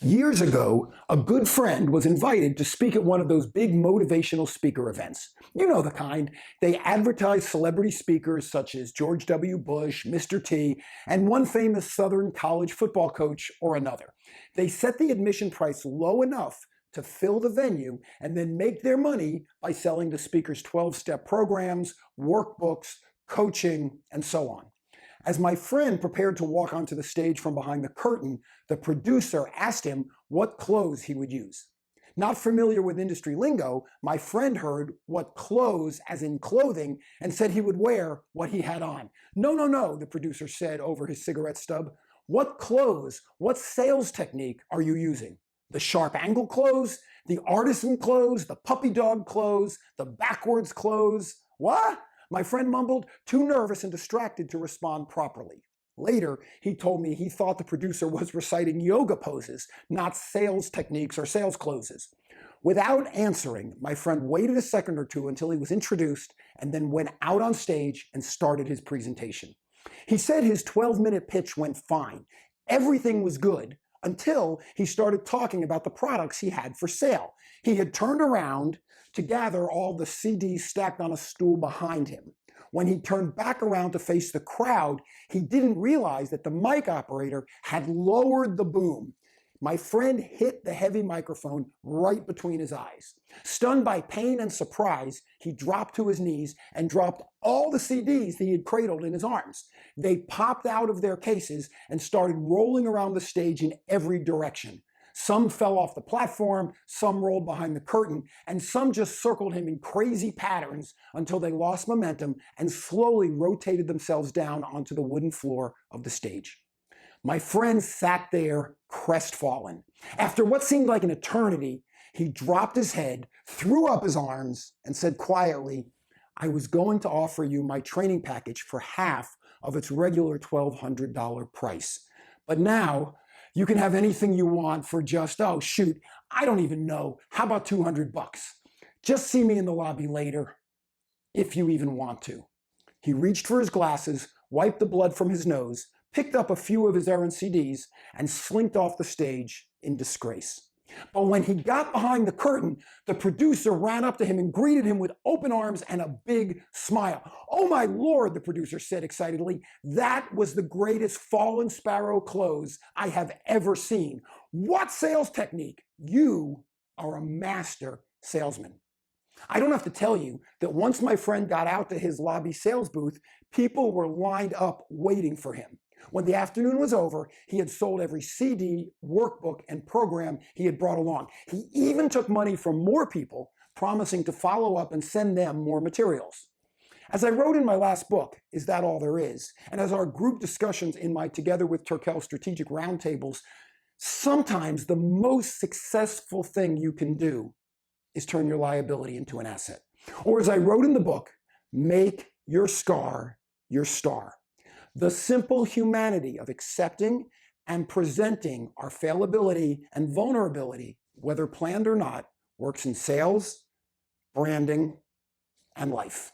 Years ago, a good friend was invited to speak at one of those big motivational speaker events. You know the kind. They advertise celebrity speakers such as George W. Bush, Mr. T, and one famous Southern college football coach or another. They set the admission price low enough to fill the venue and then make their money by selling the speaker's 12-step programs, workbooks, coaching, and so on. As my friend prepared to walk onto the stage from behind the curtain, the producer asked him what clothes he would use. Not familiar with industry lingo, my friend heard what clothes, as in clothing, and said he would wear what he had on. No, the producer said over his cigarette stub. What clothes, what sales technique are you using? The sharp angle clothes, the artisan clothes, the puppy dog clothes, the backwards clothes? What? My friend mumbled, too nervous and distracted to respond properly. Later, he told me he thought the producer was reciting yoga poses, not sales techniques or sales closes. Without answering, my friend waited a second or two until he was introduced and then went out on stage and started his presentation. He said his 12-minute pitch went fine. Everything was good until he started talking about the products he had for sale. He had turned around to gather all the CDs stacked on a stool behind him. When he turned back around to face the crowd, he didn't realize that the mic operator had lowered the boom. My friend hit the heavy microphone right between his eyes. Stunned by pain and surprise, he dropped to his knees and dropped all the CDs that he had cradled in his arms. They popped out of their cases and started rolling around the stage in every direction. Some fell off the platform, some rolled behind the curtain, and some just circled him in crazy patterns until they lost momentum and slowly rotated themselves down onto the wooden floor of the stage. My friend sat there crestfallen. After what seemed like an eternity, he dropped his head, threw up his arms, and said quietly, "I was going to offer you my training package for half of its regular $1,200 price. But now, you can have anything you want for just, oh shoot, I don't even know. How about $200? Just see me in the lobby later, if you even want to." He reached for his glasses, wiped the blood from his nose, picked up a few of his errant CDs, and slinked off the stage in disgrace. But when he got behind the curtain, the producer ran up to him and greeted him with open arms and a big smile. "Oh my Lord," the producer said excitedly, "that was the greatest fallen sparrow close I have ever seen. What sales technique? You are a master salesman." I don't have to tell you that once my friend got out to his lobby sales booth, people were lined up waiting for him. When the afternoon was over, he had sold every CD, workbook, and program he had brought along. He even took money from more people, promising to follow up and send them more materials. As I wrote in my last book, Is That All There Is? And as our group discussions in my Together with Turkel Strategic Roundtables, sometimes the most successful thing you can do is turn your liability into an asset. Or as I wrote in the book, make your scar your star. The simple humanity of accepting and presenting our fallibility and vulnerability, whether planned or not, works in sales, branding, and life.